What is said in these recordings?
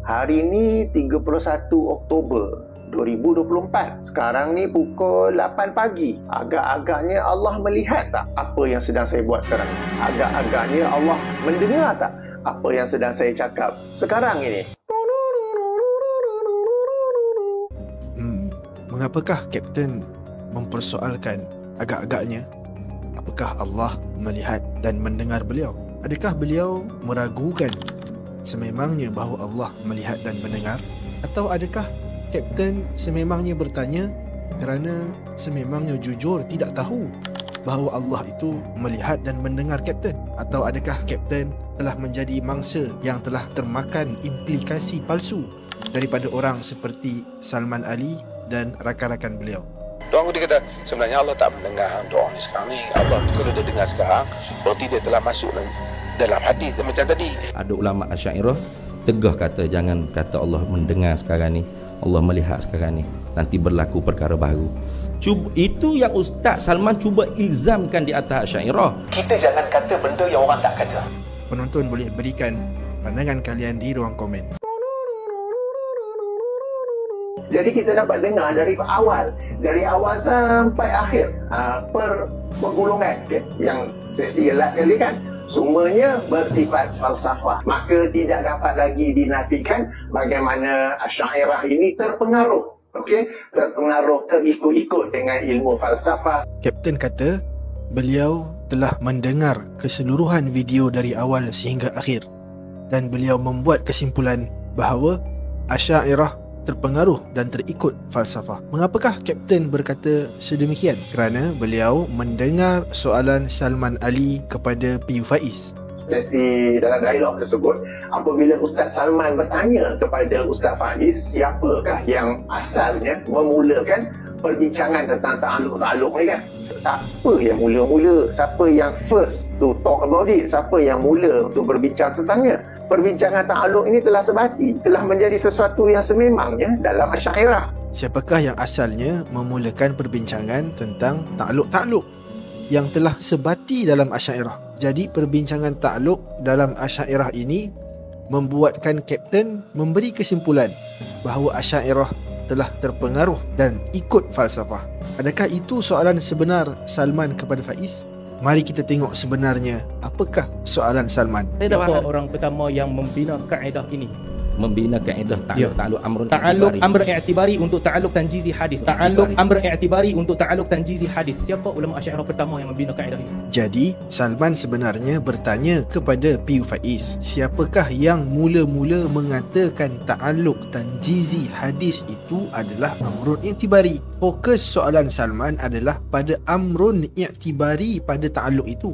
Hari ni 31 Oktober 2024. Sekarang ni pukul 8 pagi. Agak-agaknya Allah melihat tak apa yang sedang saya buat sekarang? Agak-agaknya Allah mendengar tak apa yang sedang saya cakap sekarang ini? Mengapakah Kapten mempersoalkan agak-agaknya? Apakah Allah melihat dan mendengar beliau? Adakah beliau meragukan sememangnya bahawa Allah melihat dan mendengar? Atau adakah Kapten sememangnya bertanya kerana sememangnya jujur tidak tahu bahawa Allah itu melihat dan mendengar Kapten? Atau adakah Kapten telah menjadi mangsa yang telah termakan implikasi palsu daripada orang seperti Salman Ali dan rakan-rakan beliau? Doang dia kata sebenarnya Allah tak mendengar doa ni sekarang ni. Allah kalau dia dengar sekarang berarti dia telah masuk dalam hadis macam tadi. Ada ulama Asy'ariyah tegah kata jangan kata Allah mendengar sekarang ni, Allah melihat sekarang ni, nanti berlaku perkara baru. Itu yang Ustaz Salman cuba ilzamkan di atas Asy'ariyah. Kita jangan kata benda yang orang tak kata. Penonton boleh berikan pandangan kalian di ruang komen. Jadi kita dapat dengar dari awal sampai akhir pergolongan yang sesi last kali kan, semuanya bersifat falsafah. Maka tidak dapat lagi dinafikan bagaimana Asy'ariyah ini terpengaruh, terikut-ikut dengan ilmu falsafah. Kapten kata beliau telah mendengar keseluruhan video dari awal sehingga akhir dan beliau membuat kesimpulan bahawa Asy'ariyah terpengaruh dan terikut falsafah. Mengapakah Kapten berkata sedemikian? Kerana beliau mendengar soalan Salman Ali kepada PU Faiz. Sesi dalam dialog tersebut, apabila Ustaz Salman bertanya kepada Ustaz Faiz siapakah yang asalnya memulakan perbincangan tentang ta'alluq ni kan, siapa yang mula-mula, siapa yang first to talk about it, siapa yang mula untuk berbincang tentangnya. Perbincangan ta'alluq ini telah sebati, telah menjadi sesuatu yang sememangnya dalam Asy'ariyah. Siapakah yang asalnya memulakan perbincangan tentang ta'alluq yang telah sebati dalam Asy'ariyah? Jadi perbincangan ta'alluq dalam Asy'ariyah ini membuatkan Kapten memberi kesimpulan bahawa Asy'ariyah telah terpengaruh dan ikut falsafah. Adakah itu soalan sebenar Salman kepada Faiz? Mari kita tengok sebenarnya apakah soalan Salman. Siapa orang pertama yang membina kaedah ini? Membina kaedah ta'alluq amr i'tibari untuk ta'alluq tanjizi hadis. Ta'alluq amr i'tibari untuk ta'alluq tanjizi hadis. Siapa ulama Asy'ariyah pertama yang membina kaedah ini? Jadi Salman sebenarnya bertanya kepada PU Faiz, siapakah yang mula-mula mengatakan ta'alluq tanjizi hadis itu adalah amrun i'tibari. Fokus soalan Salman adalah pada amrun i'tibari pada ta'alluq itu,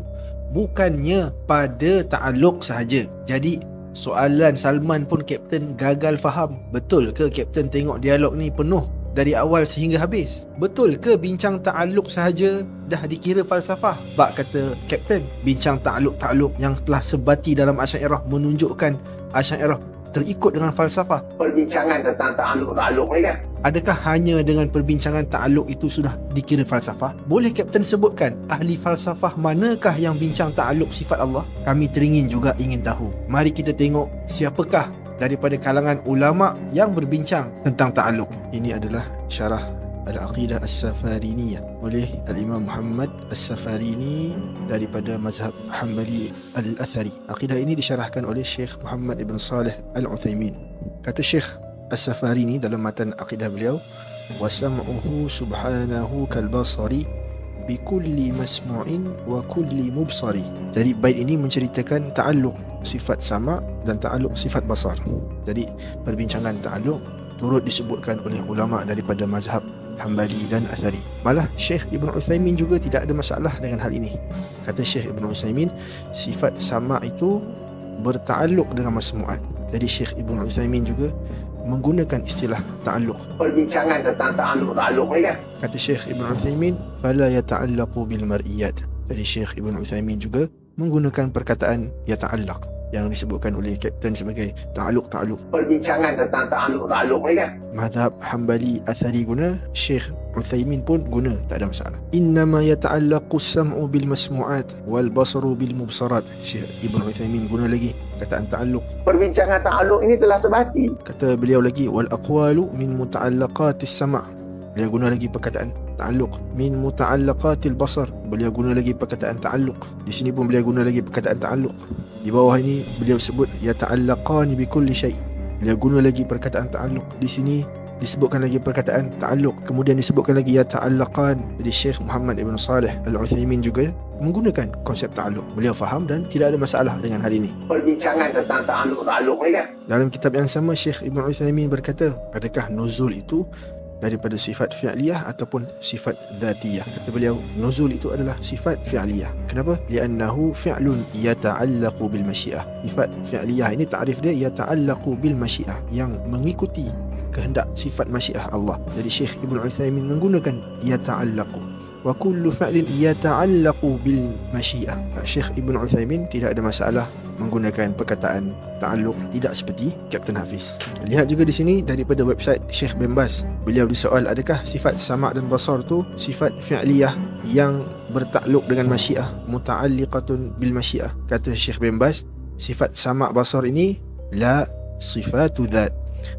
bukannya pada ta'alluq sahaja. Jadi soalan Salman pun Kapten gagal faham. Betul ke Kapten tengok dialog ni penuh dari awal sehingga habis? Betul ke bincang ta'alluq sahaja dah dikira falsafah? Bak kata Kapten, bincang ta'alluq yang telah sebati dalam Asy'ariyah menunjukkan Asy'ariyah terikut dengan falsafah. Perbincangan tentang ta'alluq ni kan, adakah hanya dengan perbincangan ta'alluq itu sudah dikira falsafah? Boleh Kapten sebutkan ahli falsafah manakah yang bincang ta'alluq sifat Allah? Kami teringin juga ingin tahu. Mari kita tengok siapakah daripada kalangan ulama yang berbincang tentang ta'alluq. Ini adalah syarah Al-Aqidah As-Safariniyah oleh Al-Imam Muhammad As-Safarini daripada mazhab Hanbali Al-Athari. Aqidah ini disyarahkan oleh Syekh Muhammad Ibn Salih Al-Uthaymin. Kata Syekh As-Safarini dalam matan aqidah beliau, wa sam'uhu subhanahu kal basari bi kulli masmu'in wa kulli mubsari. Jadi bait ini menceritakan ta'alluq sifat sama dan ta'alluq sifat basar. Jadi perbincangan ta'alluq turut disebutkan oleh ulama daripada mazhab Hanbali dan Athari. Malah Syekh Ibn Uthaymin juga tidak ada masalah dengan hal ini. Kata Syekh Ibn Uthaymin, sifat sama itu berta'alluq dengan masmu'at. Jadi Syekh Ibn Uthaymin juga menggunakan istilah ta'alluq. Perbincangan tentang ta'alluq ni kan, kata Syekh Ibn Uthaymin, fala yata'allaqu bil mar'iyat. Jadi Syekh Ibn Uthaymin juga menggunakan perkataan yata'allaq. yang disebutkan oleh Kapten sebagai ta'alluq. Perbincangan tentang ta'alluq ni kan. Mazhab Hanbali Athari guna, Syekh Uthaymin pun guna, tak ada masalah. Innama yata'allaqu as-sam'u bil masmu'at wal basaru bil mubsarat. Syekh Ibn Uthaymin guna lagi perkataan ta'alluq. Perbincangan ta'alluq ini telah sebati. Kata beliau lagi, wal aqwalu min muta'allaqatis sama'. Beliau guna lagi perkataan ta'alluq. Min muta'allaqatil basar. Beliau guna lagi perkataan ta'alluq. Di sini pun beliau guna lagi perkataan ta'alluq. Di bawah ini beliau sebut yata'allaqani bi kulli syai'. Beliau guna lagi perkataan ta'alluq. Di sini disebutkan lagi perkataan ta'alluq, kemudian disebutkan lagi yata'allaqan. Jadi Syekh Muhammad Ibn Salih Al-Uthaymin juga menggunakan konsep ta'alluq. Beliau faham dan tidak ada masalah dengan hal ini. Perbincangan tentang ta'alluq ni kan. Dalam kitab yang sama, Syekh Ibn Uthaymin berkata, adakah nuzul itu daripada sifat fi'liyah ataupun sifat dhatiyah? Kata beliau, nuzul itu adalah sifat fi'liyah. Kenapa? Li'annahu fi'lun yata'allaqu bil masyiah. Sifat fi'liyah ini ta'rif dia yata'allaqu bil masyiah, yang mengikuti kehendak sifat masyiah Allah. Jadi Syekh Ibn Uthaymin menggunakan yata'allaqu. Wa kullu fa'lin yata'allaqu bil masyiah. Syekh Ibn Uthaymin tidak ada masalah menggunakan perkataan ta'alluq, tidak seperti Kapten Hafiz. Lihat juga di sini daripada website Syekh bin Baz. Beliau disoal, adakah sifat sama' dan basar tu sifat fi'liyah yang bertakluk dengan masyiah, muta'alliqatun bil masyiah? Kata Syekh bin Baz, sifat sama' basar ini la sifatu dhat.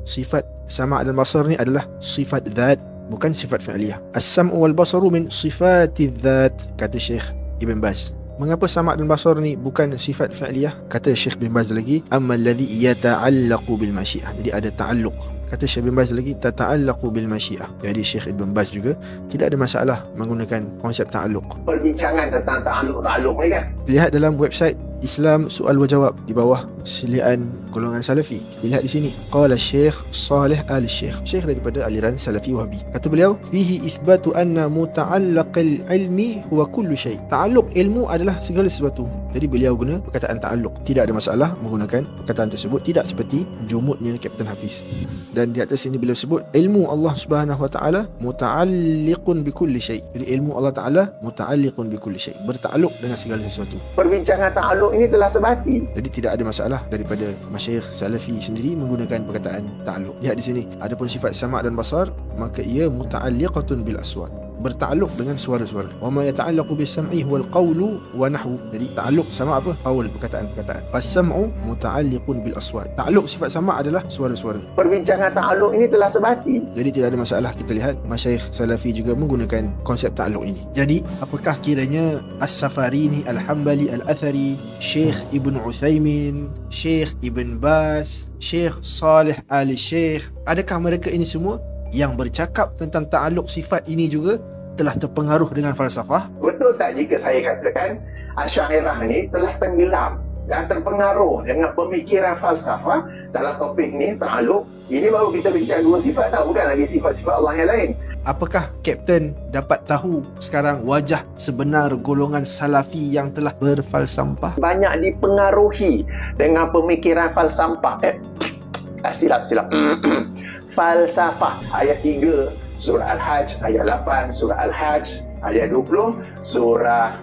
Sifat sama' dan basar ni adalah sifat dhat, bukan sifat fi'liyah. As-sam'u wal basaru min sifati dhat, kata Syekh Ibn Baz. Mengapa sama' dan basar ni bukan sifat fi'liyah? Kata Syekh bin Baz lagi, amma alladhi yata'allaqu bil masyiah. Jadi ada ta'alluq. Kata Syekh bin Baz lagi, tata'allaqu bil masyiah. Jadi Syekh Ibn Baz juga tidak ada masalah menggunakan konsep ta'alluq. Perbincangan tentang ta'alluq ni kan. Lihat dalam website Islam Soal wa Jawab di bawah silian golongan Salafi. Lihat di sini, qala Syekh Saleh Al-Syekh, Syekh daripada aliran Salafi Wahhabi. Kata beliau, fihi ithbatu anna muta'allaqal ilmi huwa kullu syai'. Ta'alluq ilmu adalah segala sesuatu. Jadi beliau guna perkataan ta'alluq. Tidak ada masalah menggunakan perkataan tersebut, tidak seperti jumudnya Kapten Hafiz. Dan di atas ini beliau sebut ilmu Allah Subhanahu wa taala muta'alliqun bi kulli syai'. Jadi ilmu Allah taala muta'alliqun bi kulli syai', bertakluk dengan segala sesuatu. Perbincangan ta'alluq ini telah sebati. Jadi tidak ada masalah daripada masyayikh Salafi sendiri menggunakan perkataan ta'alluq. Lihat di sini, adapun sifat sama' dan basar, maka ia muta'alliqatun bil aswat, bertakluk dengan suara-suara. Wa ma yata'allaqu bis sam'i huwal qawlu wa nahwu. Jadi ta'alluq sama apa? Qaul, perkataan-perkataan. Fas-sam'u muta'alliqun bil aswat. Ta'alluq sifat sama' adalah suara-suara. Perbincangan ta'alluq ini telah sebati. Jadi tidak ada masalah. Kita lihat masyayikh Salafi juga menggunakan konsep ta'alluq ini. Jadi apakah kiranya As-Safarini, Al-Hanbali, Al-Athari, Syekh Ibn Uthaymin, Syekh Ibn Baz, Syekh Saleh Al-Syekh, adakah mereka ini semua yang bercakap tentang ta'alluq sifat ini juga telah terpengaruh dengan falsafah? Betul tak jika saya katakan Asy'ariyah ni telah tenggelam dan terpengaruh dengan pemikiran falsafah dalam topik ni ta'alluq? Ini baru kita bincang dua sifat, tak, bukan lagi sifat-sifat Allah yang lain. Apakah Kapten dapat tahu sekarang wajah sebenar golongan Salafi yang telah berfalsampah? Banyak dipengaruhi dengan pemikiran falsafah. Silap. Falsafah. Ayat 3 surah Al-Hajj, ayat 8 surah Al-Hajj, ayat 20 surah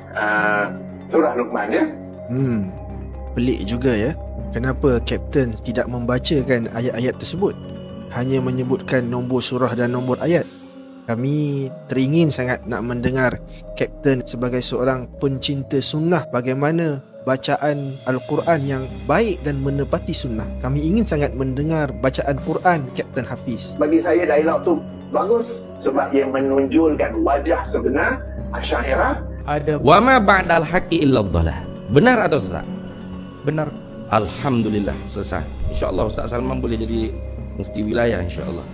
Luqman, ya. Pelik juga ya. Kenapa Kapten tidak membacakan ayat-ayat tersebut? Hanya menyebutkan nombor surah dan nombor ayat. Kami teringin sangat nak mendengar Kapten sebagai seorang pencinta sunnah, bagaimana bacaan Al-Quran yang baik dan menepati sunnah. Kami ingin sangat mendengar bacaan Quran Kapten Hafiz. Bagi saya dialog tu bagus sebab ia menonjolkan wajah sebenar Asy'ariyah. Ada Wa ma ba'dal haqqi illa dhalah. Benar atau sesat? benar. Alhamdulillah, selesai. InsyaAllah Ustaz Salman boleh jadi mufti wilayah, insyaAllah.